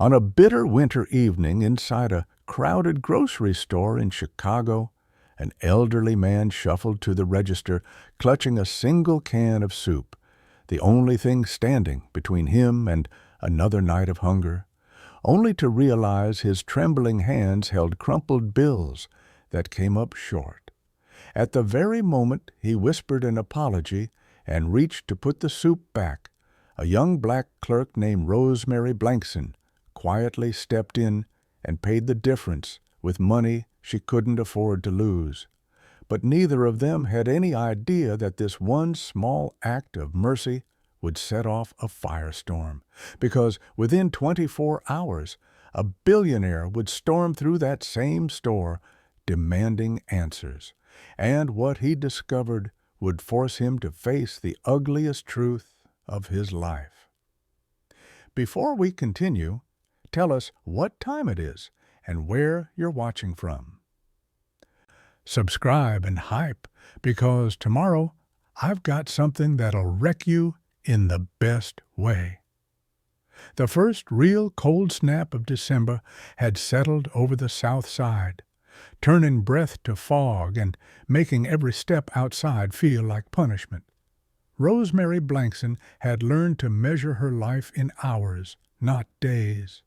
On a bitter winter evening inside a crowded grocery store in Chicago, an elderly man shuffled to the register, clutching a single can of soup, the only thing standing between him and another night of hunger, only to realize his trembling hands held crumpled bills that came up short. At the very moment he whispered an apology and reached to put the soup back, a young black clerk named Rosemary Blankson quietly stepped in and paid the difference with money she couldn't afford to lose. But neither of them had any idea that this one small act of mercy would set off a firestorm, because within 24 hours, a billionaire would storm through that same store demanding answers, and what he discovered would force him to face the ugliest truth of his life. Before we continue, tell us what time it is and where you're watching from. Subscribe and hype, because tomorrow I've got something that'll wreck you in the best way. The first real cold snap of December had settled over the South Side, turning breath to fog and making every step outside feel like punishment. Rosemary Blankson had learned to measure her life in hours, not days.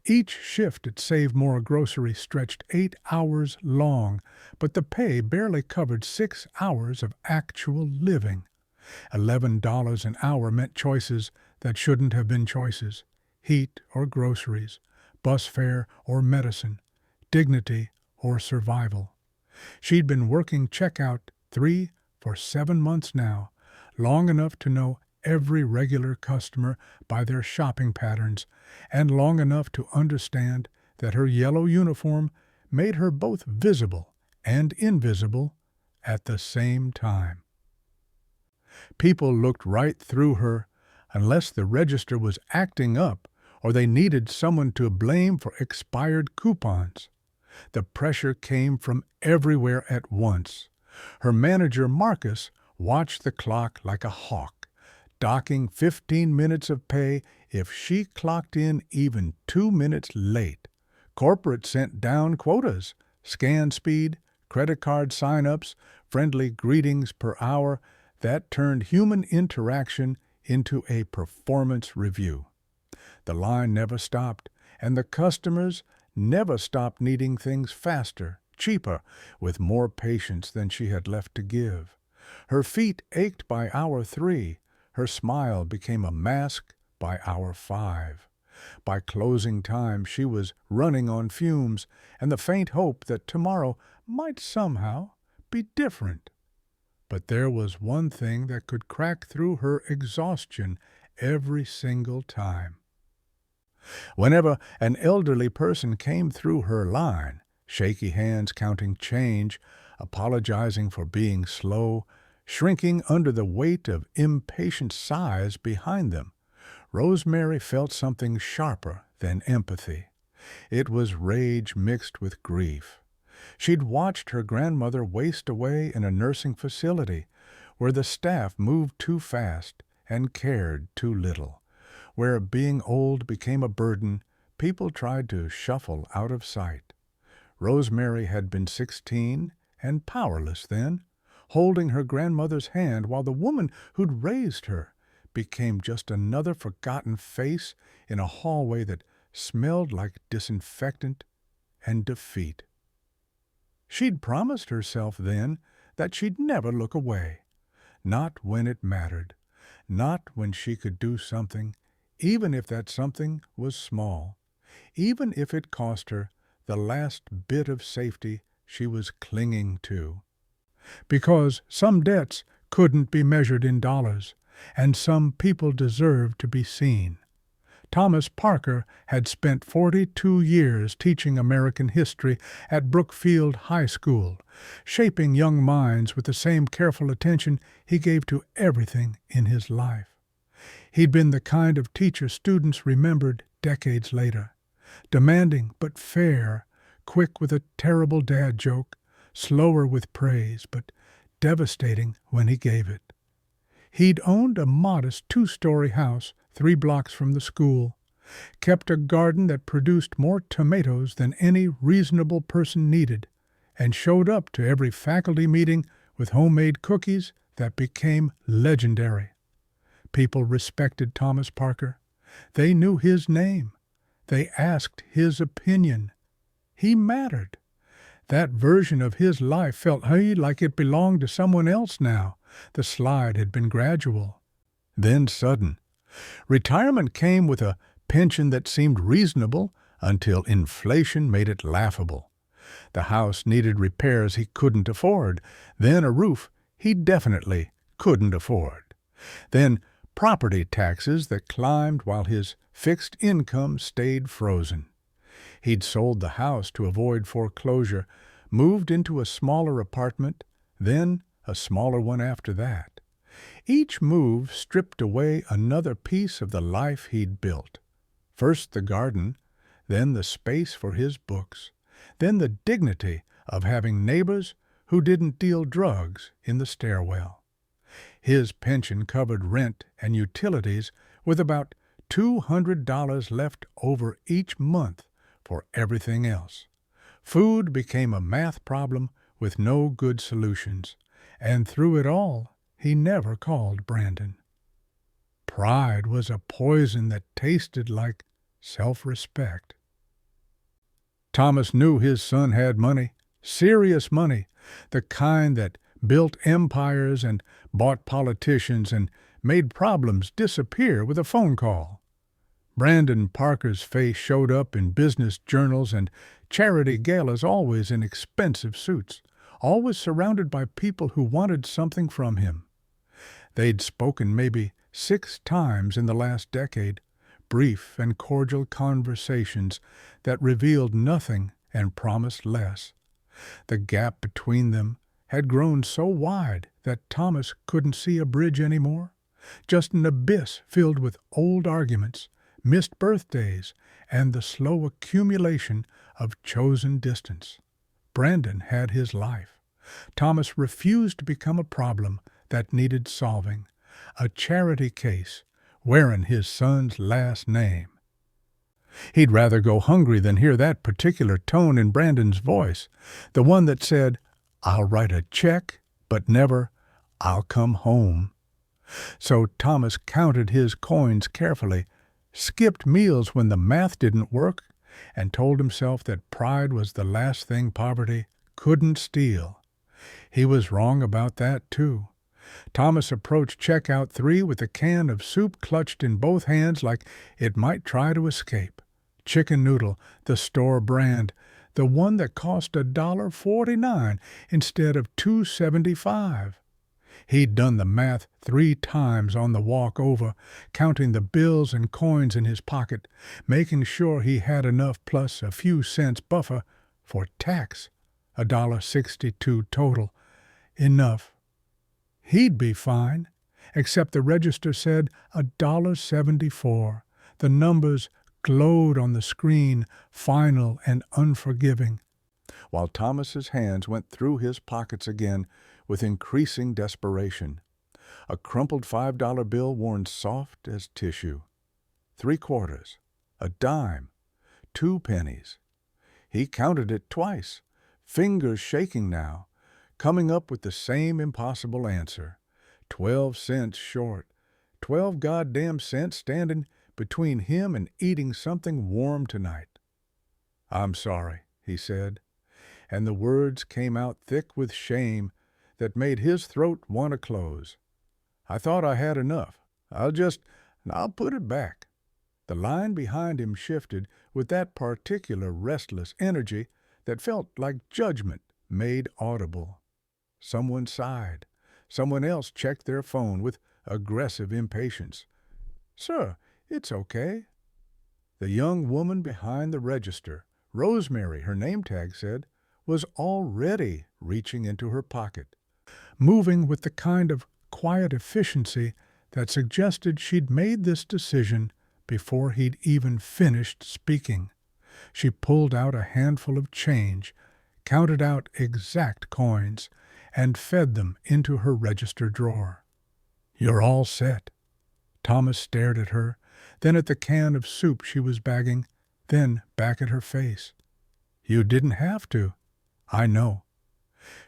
Each shift at Save More Grocery stretched 8 hours long, but the pay barely covered 6 hours of actual living. $11 an hour meant choices that shouldn't have been choices: heat or groceries, bus fare or medicine, dignity or survival. She'd been working checkout 3 for 7 months now, long enough to know every regular customer by their shopping patterns, and long enough to understand that her yellow uniform made her both visible and invisible at the same time. People looked right through her unless the register was acting up or they needed someone to blame for expired coupons. The pressure came from everywhere at once. Her manager, Marcus, watched the clock like a hawk, docking 15 minutes of pay if she clocked in even 2 minutes late. Corporate sent down quotas, scan speed, credit card sign-ups, friendly greetings per hour that turned human interaction into a performance review. The line never stopped, and the customers never stopped needing things faster, cheaper, with more patience than she had left to give. Her feet ached by hour 3. Her smile became a mask by hour 5. By closing time, she was running on fumes and the faint hope that tomorrow might somehow be different. But there was one thing that could crack through her exhaustion every single time. Whenever an elderly person came through her line, shaky hands counting change, apologizing for being slow, shrinking under the weight of impatient sighs behind them, Rosemary felt something sharper than empathy. It was rage mixed with grief. She'd watched her grandmother waste away in a nursing facility where the staff moved too fast and cared too little, where being old became a burden people tried to shuffle out of sight. Rosemary had been 16 and powerless then, holding her grandmother's hand while the woman who'd raised her became just another forgotten face in a hallway that smelled like disinfectant and defeat. She'd promised herself then that she'd never look away, not when it mattered, not when she could do something, even if that something was small, even if it cost her the last bit of safety she was clinging to. Because some debts couldn't be measured in dollars, and some people deserved to be seen. Thomas Parker had spent 42 years teaching American history at Brookfield High School, shaping young minds with the same careful attention he gave to everything in his life. He'd been the kind of teacher students remembered decades later, demanding but fair, quick with a terrible dad joke, slower with praise, but devastating when he gave it. He'd owned a modest 2-story house 3 blocks from the school, kept a garden that produced more tomatoes than any reasonable person needed, and showed up to every faculty meeting with homemade cookies that became legendary. People respected Thomas Parker. They knew his name. They asked his opinion. He mattered. That version of his life felt like it belonged to someone else now. The slide had been gradual, then sudden. Retirement came with a pension that seemed reasonable until inflation made it laughable. The house needed repairs he couldn't afford, then a roof he definitely couldn't afford. Then property taxes that climbed while his fixed income stayed frozen. He'd sold the house to avoid foreclosure, moved into a smaller apartment, then a smaller one after that. Each move stripped away another piece of the life he'd built. First the garden, then the space for his books, then the dignity of having neighbors who didn't deal drugs in the stairwell. His pension covered rent and utilities with about $200 left over each month for everything else. Food became a math problem with no good solutions, and through it all, he never called Brandon. Pride was a poison that tasted like self-respect. Thomas knew his son had money, serious money, the kind that built empires and bought politicians and made problems disappear with a phone call. Brandon Parker's face showed up in business journals and charity galas, always in expensive suits, always surrounded by people who wanted something from him. They'd spoken maybe 6 times in the last decade, brief and cordial conversations that revealed nothing and promised less. The gap between them had grown so wide that Thomas couldn't see a bridge anymore, just an abyss filled with old arguments, missed birthdays, and the slow accumulation of chosen distance. Brandon had his life. Thomas refused to become a problem that needed solving, a charity case wearing his son's last name. He'd rather go hungry than hear that particular tone in Brandon's voice, the one that said, "I'll write a check, but never, 'I'll come home.'" So Thomas counted his coins carefully, skipped meals when the math didn't work, and told himself that pride was the last thing poverty couldn't steal. He was wrong about that, too. Thomas approached checkout 3 with a can of soup clutched in both hands like it might try to escape. Chicken noodle, the store brand, the one that cost $1.49 instead of $2.75. He'd done the math 3 times on the walk over, counting the bills and coins in his pocket, making sure he had enough plus a few cents buffer for tax, $1.62 total. Enough. He'd be fine, except the register said $1.74. The numbers glowed on the screen, final and unforgiving, while Thomas's hands went through his pockets again with increasing desperation. A crumpled $5 bill worn soft as tissue. 3 quarters, a dime, 2 pennies. He counted it twice, fingers shaking now, coming up with the same impossible answer. 12 cents short. 12 goddamn cents standing between him and eating something warm tonight. "I'm sorry," he said, and the words came out thick with shame that made his throat want to close. "I thought I had enough. I'll put it back." The line behind him shifted with that particular restless energy that felt like judgment made audible. Someone sighed. Someone else checked their phone with aggressive impatience. "Sir, it's okay." The young woman behind the register, Rosemary, her name tag said, was already reaching into her pocket, moving with the kind of quiet efficiency that suggested she'd made this decision before he'd even finished speaking. She pulled out a handful of change, counted out exact coins, and fed them into her register drawer. "You're all set." Thomas stared at her, then at the can of soup she was bagging, then back at her face. "You didn't have to." "I know."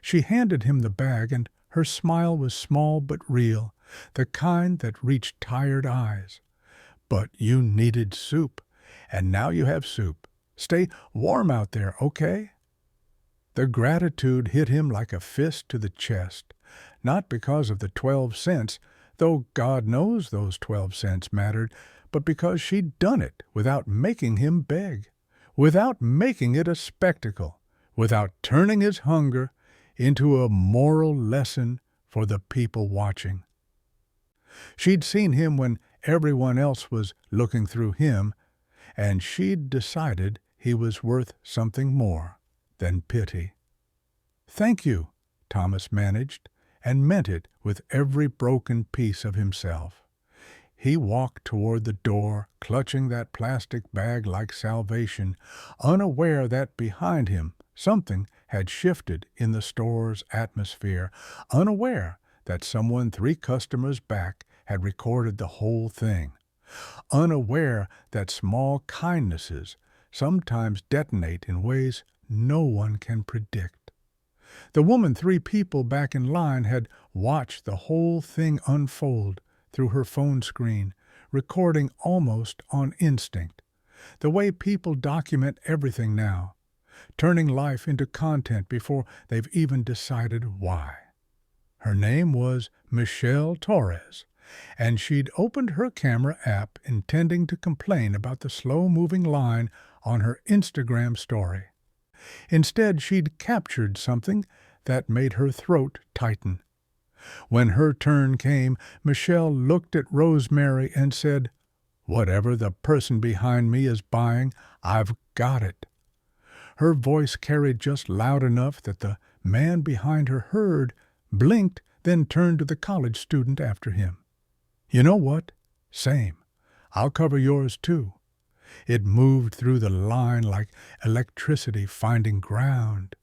She handed him the bag, and her smile was small but real, the kind that reached tired eyes. "But you needed soup, and now you have soup. Stay warm out there, okay?" The gratitude hit him like a fist to the chest, not because of the 12 cents, though God knows those 12 cents mattered, but because she'd done it without making him beg, without making it a spectacle, without turning his hunger into a moral lesson for the people watching. She'd seen him when everyone else was looking through him, and she'd decided he was worth something more than pity. "Thank you," Thomas managed, and meant it with every broken piece of himself. He walked toward the door, clutching that plastic bag like salvation, unaware that behind him something had shifted in the store's atmosphere, unaware that someone 3 customers back had recorded the whole thing, unaware that small kindnesses sometimes detonate in ways no one can predict. The woman 3 people back in line had watched the whole thing unfold through her phone screen, recording almost on instinct, the way people document everything now, turning life into content before they've even decided why. Her name was Michelle Torres, and she'd opened her camera app intending to complain about the slow-moving line on her Instagram story. Instead, she'd captured something that made her throat tighten. When her turn came, Michelle looked at Rosemary and said, "Whatever the person behind me is buying, I've got it." Her voice carried just loud enough that the man behind her heard, blinked, then turned to the college student after him. "You know what? Same. I'll cover yours too." It moved through the line like electricity finding ground.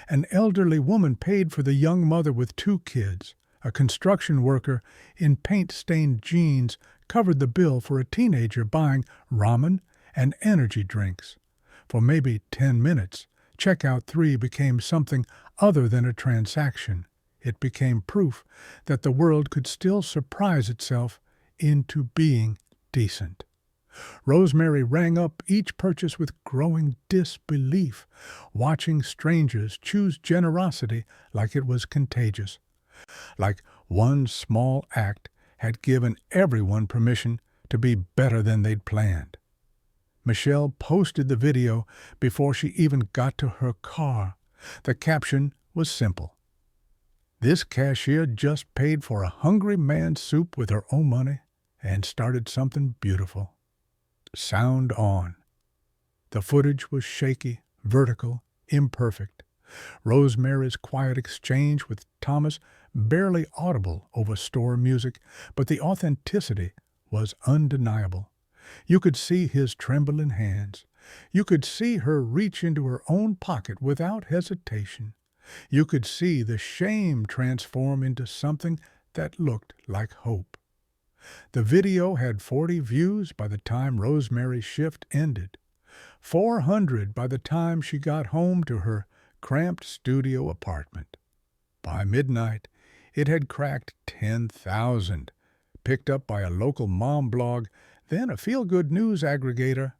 An elderly woman paid for the young mother with 2 kids. A construction worker in paint-stained jeans covered the bill for a teenager buying ramen and energy drinks. For maybe 10 minutes, checkout 3 became something other than a transaction. It became proof that the world could still surprise itself into being decent. Rosemary rang up each purchase with growing disbelief, watching strangers choose generosity like it was contagious, like one small act had given everyone permission to be better than they'd planned. Michelle posted the video before she even got to her car. The caption was simple. "This cashier just paid for a hungry man's soup with her own money and started something beautiful." Sound on. The footage was shaky, vertical, imperfect. Rosemary's quiet exchange with Thomas barely audible over store music, but the authenticity was undeniable. You could see his trembling hands. You could see her reach into her own pocket without hesitation. You could see the shame transform into something that looked like hope. The video had 40 views by the time Rosemary's shift ended, 400 by the time she got home to her cramped studio apartment. By midnight, it had cracked 10,000, picked up by a local mom blog, then a feel-good news aggregator.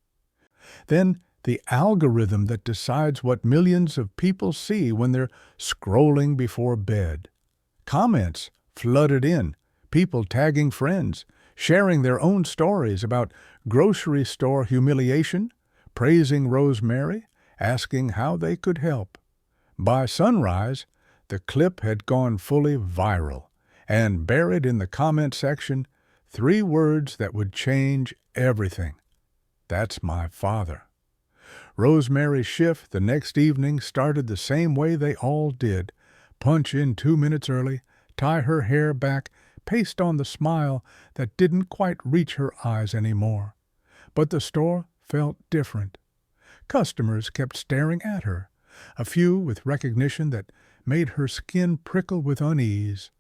Then the algorithm that decides what millions of people see when they're scrolling before bed. Comments flooded in, people tagging friends, sharing their own stories about grocery store humiliation, praising Rosemary, asking how they could help. By sunrise, the clip had gone fully viral, and buried in the comment section, 3 words that would change everything. "That's my father." Rosemary's shift the next evening started the same way they all did. Punch in 2 minutes early, tie her hair back, paste on the smile that didn't quite reach her eyes anymore. But the store felt different. Customers kept staring at her, a few with recognition that made her skin prickle with unease.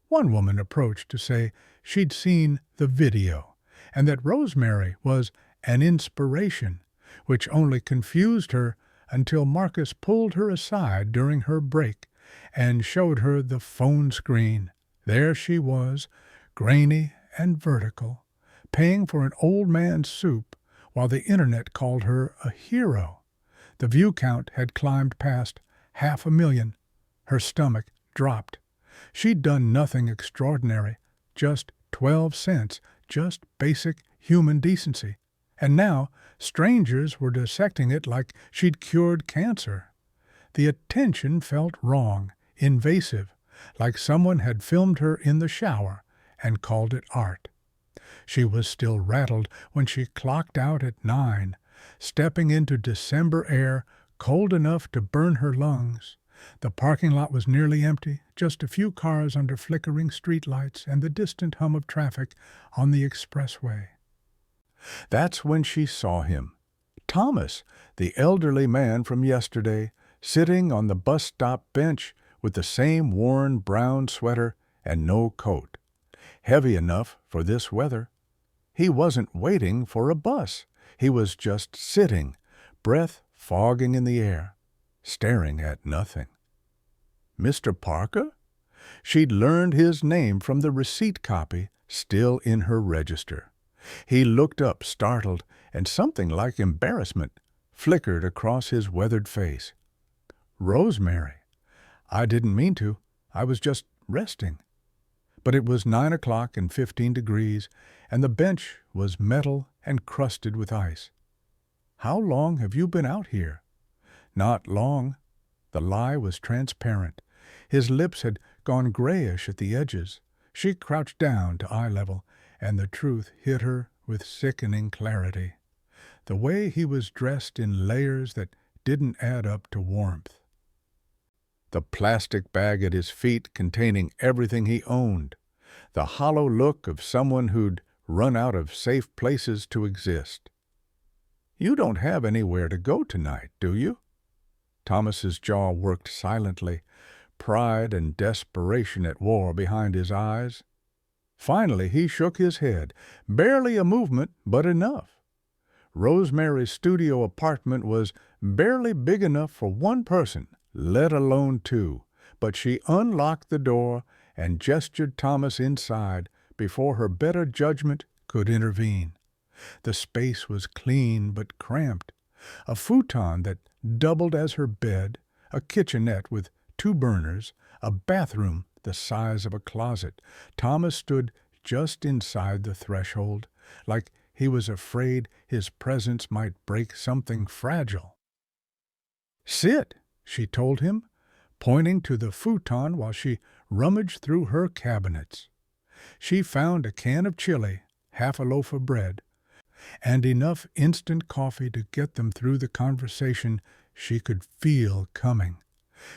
One woman approached to say she'd seen the video and that Rosemary was an inspiration, which only confused her until Marcus pulled her aside during her break and showed her the phone screen. There she was, grainy and vertical, paying for an old man's soup while the internet called her a hero. The view count had climbed past 500,000. Her stomach dropped. She'd done nothing extraordinary, just 12 cents, just basic human decency. And now strangers were dissecting it like she'd cured cancer. The attention felt wrong, invasive, like someone had filmed her in the shower and called it art. She was still rattled when she clocked out at 9, stepping into December air cold enough to burn her lungs. The parking lot was nearly empty, just a few cars under flickering streetlights and the distant hum of traffic on the expressway. That's when she saw him. Thomas, the elderly man from yesterday, sitting on the bus stop bench with the same worn brown sweater and no coat. Heavy enough for this weather. He wasn't waiting for a bus. He was just sitting, breath fogging in the air, staring at nothing. Mr. Parker? She'd learned his name from the receipt copy still in her register. He looked up, startled, and something like embarrassment flickered across his weathered face. Rosemary. I didn't mean to. I was just resting. But it was 9 o'clock and 15 degrees, and the bench was metal and crusted with ice. How long have you been out here? Not long. The lie was transparent. His lips had gone grayish at the edges. She crouched down to eye level, and the truth hit her with sickening clarity. The way he was dressed in layers that didn't add up to warmth. The plastic bag at his feet containing everything he owned. The hollow look of someone who'd run out of safe places to exist. You don't have anywhere to go tonight, do you? Thomas's jaw worked silently, pride and desperation at war behind his eyes. Finally he shook his head, barely a movement, but enough. Rosemary's studio apartment was barely big enough for one person, let alone two, but she unlocked the door and gestured Thomas inside before her better judgment could intervene. The space was clean but cramped. A futon that doubled as her bed, a kitchenette with 2 burners, a bathroom the size of a closet. Thomas stood just inside the threshold, like he was afraid his presence might break something fragile. Sit, she told him, pointing to the futon while she rummaged through her cabinets. She found a can of chili, half a loaf of bread, and enough instant coffee to get them through the conversation she could feel coming.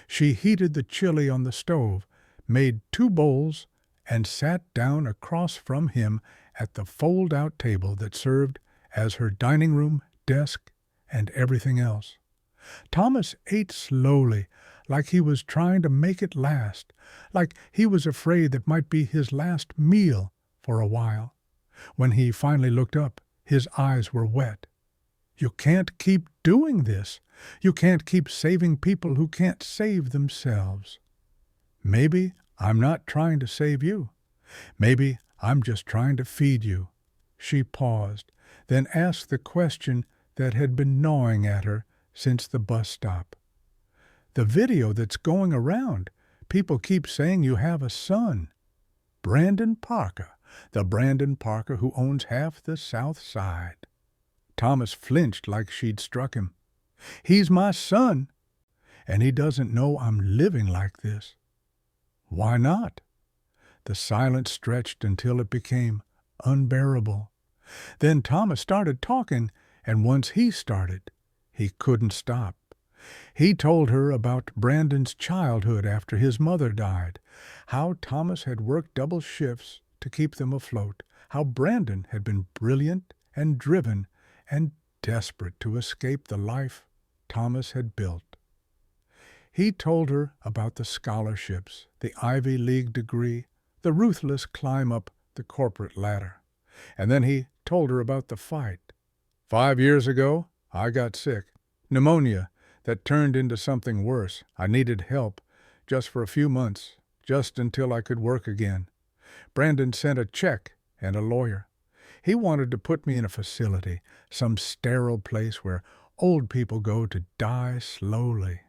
She heated the chili on the stove, made 2 bowls, and sat down across from him at the fold-out table that served as her dining room, desk, and everything else. Thomas ate slowly, like he was trying to make it last, like he was afraid that might be his last meal for a while. When he finally looked up, his eyes were wet. You can't keep doing this. You can't keep saving people who can't save themselves. Maybe I'm not trying to save you. Maybe I'm just trying to feed you. She paused, then asked the question that had been gnawing at her since the bus stop. The video that's going around, people keep saying you have a son. Brandon Parker, the Brandon Parker who owns half the South Side. Thomas flinched like she'd struck him. He's my son, and he doesn't know I'm living like this. Why not? The silence stretched until it became unbearable. Then Thomas started talking, and once he started, he couldn't stop. He told her about Brandon's childhood after his mother died, how Thomas had worked double shifts to keep them afloat, how Brandon had been brilliant and driven and desperate to escape the life Thomas had built. He told her about the scholarships, the Ivy League degree, the ruthless climb up the corporate ladder. And then he told her about the fight. 5 years ago, I got sick. Pneumonia that turned into something worse. I needed help just for a few months, just until I could work again. Brandon sent a check and a lawyer. He wanted to put me in a facility, some sterile place where old people go to die slowly.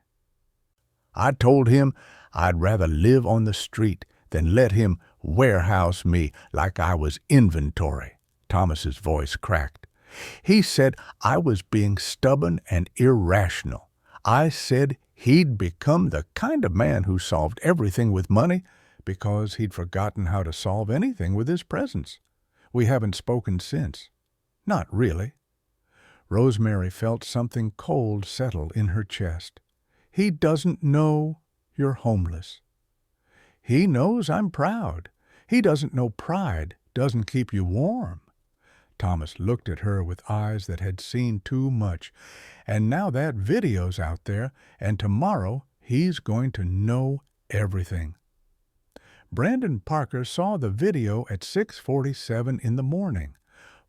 I told him I'd rather live on the street than let him warehouse me like I was inventory. Thomas's voice cracked. He said I was being stubborn and irrational. I said he'd become the kind of man who solved everything with money because he'd forgotten how to solve anything with his presence. We haven't spoken since. Not really. Rosemary felt something cold settle in her chest. He doesn't know you're homeless. He knows I'm proud. He doesn't know pride doesn't keep you warm. Thomas looked at her with eyes that had seen too much. And now that video's out there, and tomorrow he's going to know everything. Brandon Parker saw the video at 6:47 in the morning,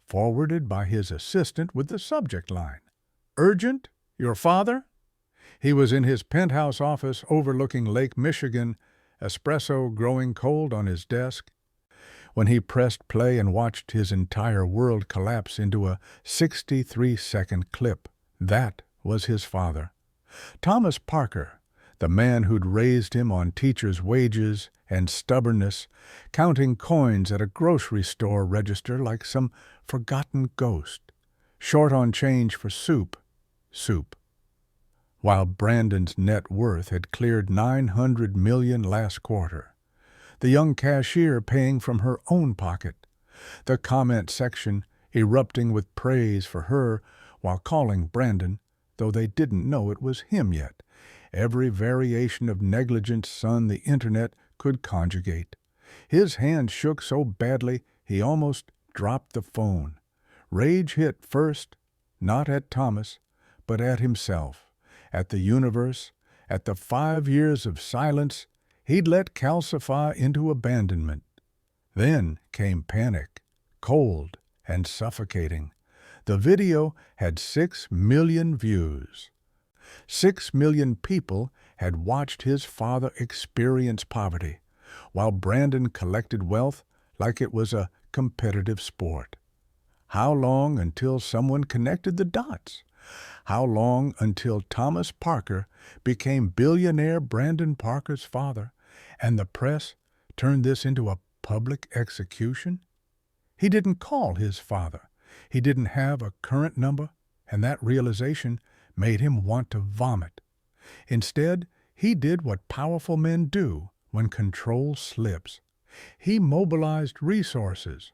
forwarded by his assistant with the subject line, "Urgent? Your father?" He was in his penthouse office overlooking Lake Michigan, espresso growing cold on his desk. When he pressed play and watched his entire world collapse into a 63-second clip, that was his father. Thomas Parker, the man who'd raised him on teachers' wages and stubbornness, counting coins at a grocery store register like some forgotten ghost, short on change for soup. While Brandon's net worth had cleared $900 million last quarter. The young cashier paying from her own pocket. The comment section erupting with praise for her while calling Brandon, though they didn't know it was him yet. Every variation of negligent son the internet could conjugate. His hand shook so badly he almost dropped the phone. Rage hit first, not at Thomas, but at himself, at the universe, at the 5 years of silence he'd let calcify into abandonment. Then came panic, cold and suffocating. The video had 6 million views. 6 million people had watched his father experience poverty, while Brandon collected wealth like it was a competitive sport. How long until someone connected the dots? How long until Thomas Parker became billionaire Brandon Parker's father, and the press turned this into a public execution? He didn't call his father. He didn't have a current number, and that realization made him want to vomit. Instead, he did what powerful men do when control slips. He mobilized resources.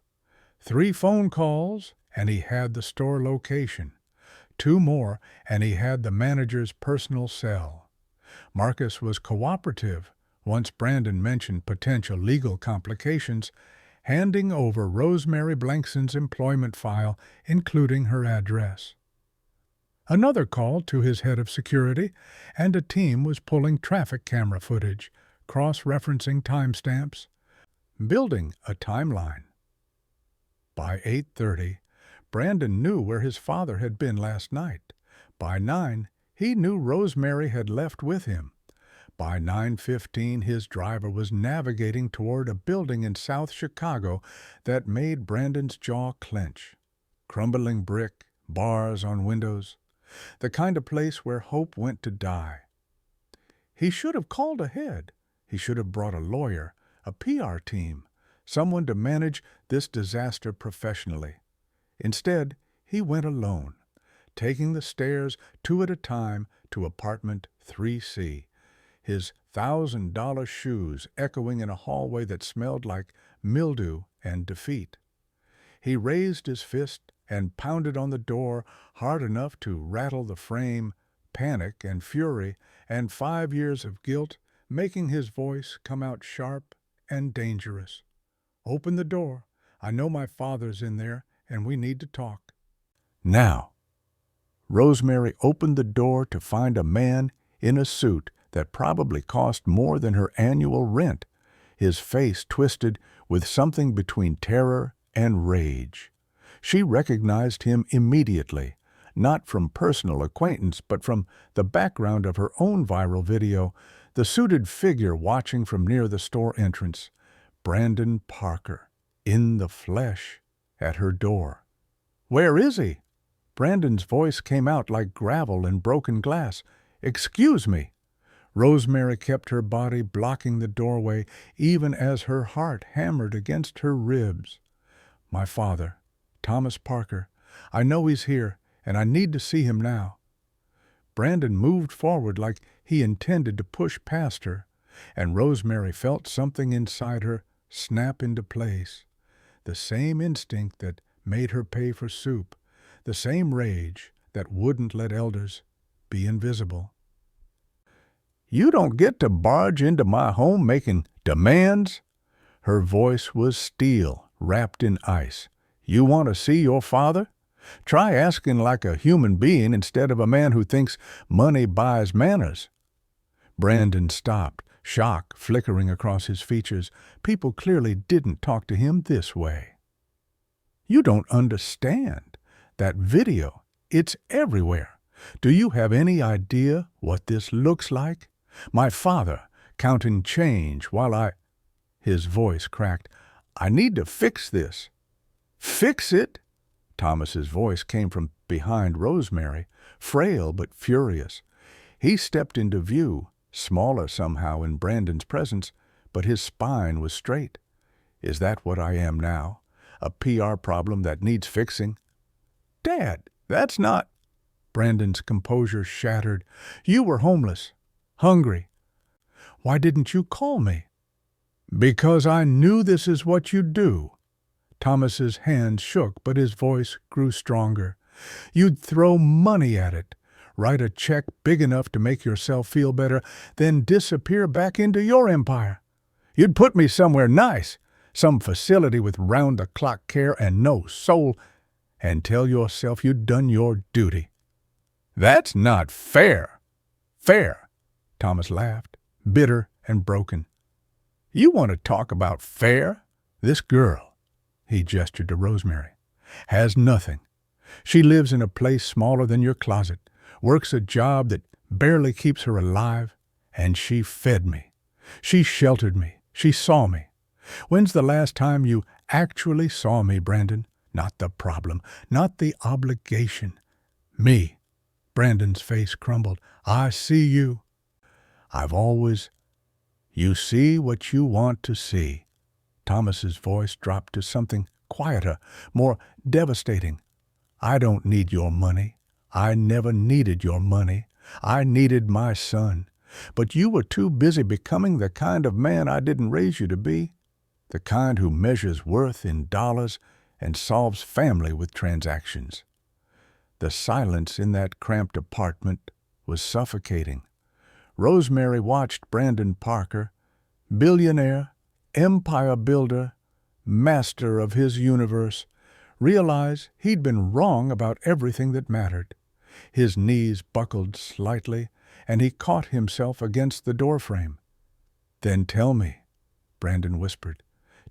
3 phone calls, and he had the store location. 2 more, and he had the manager's personal cell. Marcus was cooperative once Brandon mentioned potential legal complications, handing over Rosemary Blankson's employment file, including her address. Another call to his head of security, and a team was pulling traffic camera footage, cross-referencing timestamps, building a timeline. By 8:30, Brandon knew where his father had been last night. By 9, he knew Rosemary had left with him. By 9:15, his driver was navigating toward a building in South Chicago that made Brandon's jaw clench. Crumbling brick, bars on windows, the kind of place where hope went to die. He should have called ahead. He should have brought a lawyer, a PR team, someone to manage this disaster professionally. Instead, he went alone, taking the stairs 2 at a time to apartment 3C, his $1,000 shoes echoing in a hallway that smelled like mildew and defeat. He raised his fist and pounded on the door hard enough to rattle the frame, panic and fury and 5 years of guilt making his voice come out sharp and dangerous. "Open the door. I know my father's in there, and we need to talk." Now, Rosemary opened the door to find a man in a suit that probably cost more than her annual rent, his face twisted with something between terror and rage. She recognized him immediately, not from personal acquaintance, but from the background of her own viral video, the suited figure watching from near the store entrance. Brandon Parker, in the flesh, at her door. "Where is he?" Brandon's voice came out like gravel and broken glass. "Excuse me." Rosemary kept her body blocking the doorway, even as her heart hammered against her ribs. "My father, Thomas Parker. I know he's here, and I need to see him now." Brandon moved forward like he intended to push past her, and Rosemary felt something inside her snap into place. The same instinct that made her pay for soup, the same rage that wouldn't let elders be invisible. "You don't get to barge into my home making demands." Her voice was steel, wrapped in ice. "You want to see your father? Try asking like a human being instead of a man who thinks money buys manners." Brandon stopped, shock flickering across his features. People clearly didn't talk to him this way. "You don't understand. That video, it's everywhere. Do you have any idea what this looks like? My father counting change while I—" His voice cracked. "I need to fix this." "Fix it?" Thomas's voice came from behind Rosemary, frail but furious. He stepped into view, smaller somehow in Brandon's presence, but his spine was straight. "Is that what I am now? A PR problem that needs fixing?" "Dad, that's not—" Brandon's composure shattered. "You were homeless, hungry. Why didn't you call me?" "Because I knew this is what you'd do." Thomas's hands shook, but his voice grew stronger. "You'd throw money at it, write a check big enough to make yourself feel better, then disappear back into your empire. You'd put me somewhere nice, some facility with round-the-clock care and no soul, and tell yourself you'd done your duty." "That's not fair." "Fair," Thomas laughed, bitter and broken. "You want to talk about fair? This girl," he gestured to Rosemary, "has nothing. She lives in a place smaller than your closet, works a job that barely keeps her alive, and she fed me. She sheltered me. She saw me. When's the last time you actually saw me, Brandon? Not the problem, not the obligation. Me." Brandon's face crumbled. "I see you. I've always—" "You see what you want to see." Thomas's voice dropped to something quieter, more devastating. "I don't need your money. I never needed your money. I needed my son. But you were too busy becoming the kind of man I didn't raise you to be, the kind who measures worth in dollars and solves family with transactions." The silence in that cramped apartment was suffocating. Rosemary watched Brandon Parker, billionaire, empire builder, master of his universe, realize he'd been wrong about everything that mattered. His knees buckled slightly, and he caught himself against the doorframe. "Then tell me," Brandon whispered,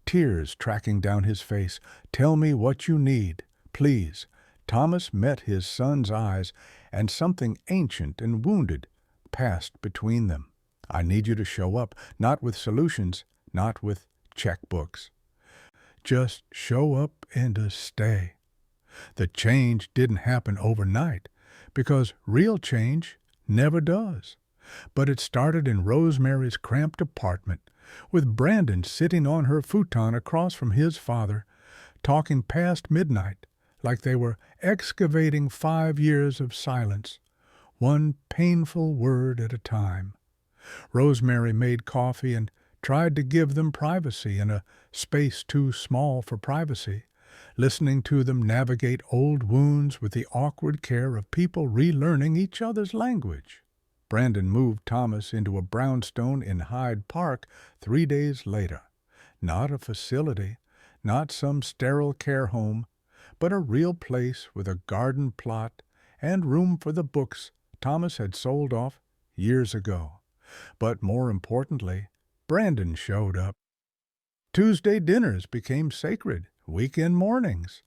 tears tracking down his face. "Tell me what you need, please." Thomas met his son's eyes, and something ancient and wounded passed between them. "I need you to show up, not with solutions, not with checkbooks. Just show up and stay." The change didn't happen overnight, because real change never does. But it started in Rosemary's cramped apartment, with Brandon sitting on her futon across from his father, talking past midnight, like they were excavating 5 years of silence, one painful word at a time. Rosemary made coffee and tried to give them privacy in a space too small for privacy, listening to them navigate old wounds with the awkward care of people relearning each other's language. Brandon moved Thomas into a brownstone in Hyde Park 3 days later. Not a facility, not some sterile care home, but a real place with a garden plot and room for the books Thomas had sold off years ago. But more importantly, Brandon showed up. Tuesday dinners became sacred, weekend mornings.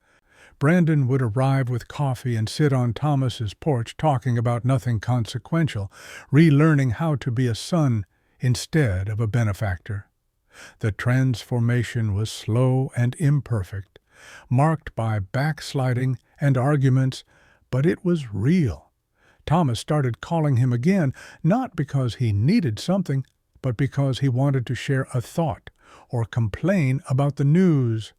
Brandon would arrive with coffee and sit on Thomas's porch talking about nothing consequential, relearning how to be a son instead of a benefactor. The transformation was slow and imperfect, marked by backsliding and arguments, but it was real. Thomas started calling him again, not because he needed something, but because he wanted to share a thought or complain about the news.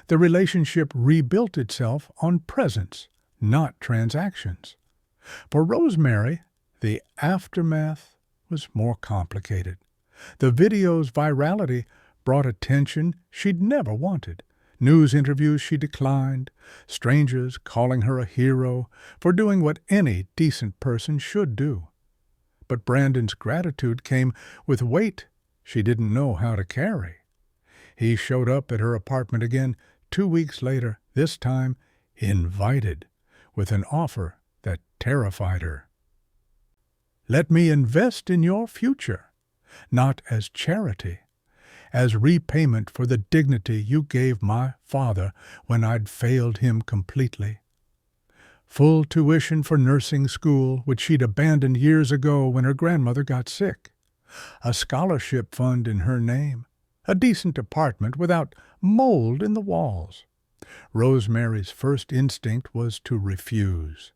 The relationship rebuilt itself on presence, not transactions. For Rosemary, the aftermath was more complicated. The video's virality brought attention she'd never wanted. News interviews she declined, strangers calling her a hero for doing what any decent person should do. But Brandon's gratitude came with weight she didn't know how to carry. He showed up at her apartment again 2 weeks later, this time invited, with an offer that terrified her. "Let me invest in your future, not as charity, as repayment for the dignity you gave my father when I'd failed him completely. Full tuition for nursing school, which she'd abandoned years ago when her grandmother got sick. A scholarship fund in her name. A decent apartment without mold in the walls." Rosemary's first instinct was to refuse.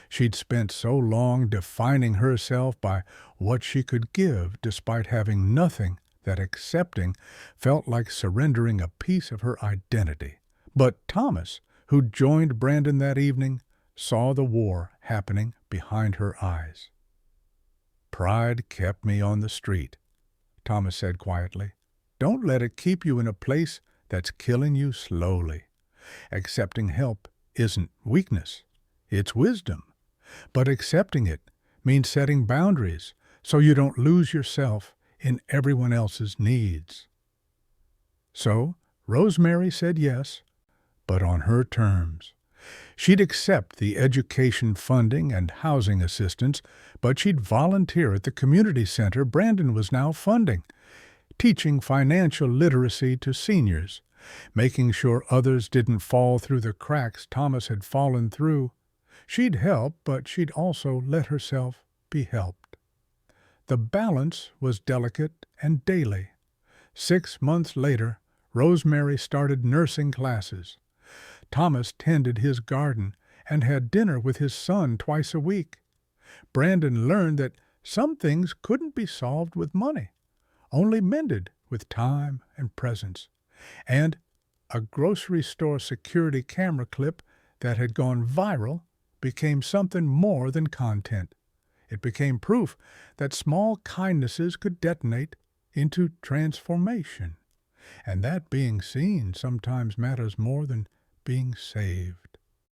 She'd spent so long defining herself by what she could give despite having nothing that accepting felt like surrendering a piece of her identity. But Thomas, who joined Brandon that evening, saw the war happening behind her eyes. "Pride kept me on the street," Thomas said quietly. "Don't let it keep you in a place that's killing you slowly. Accepting help isn't weakness, it's wisdom. But accepting it means setting boundaries so you don't lose yourself in everyone else's needs." So Rosemary said yes, but on her terms. She'd accept the education funding and housing assistance, but she'd volunteer at the community center Brandon was now funding, teaching financial literacy to seniors, making sure others didn't fall through the cracks Thomas had fallen through. She'd help, but she'd also let herself be helped. The balance was delicate and daily. 6 months later, Rosemary started nursing classes. Thomas tended his garden and had dinner with his son twice a week. Brandon learned that some things couldn't be solved with money, only mended with time and presence. And a grocery store security camera clip that had gone viral became something more than content. It became proof that small kindnesses could detonate into transformation, and that being seen sometimes matters more than being saved.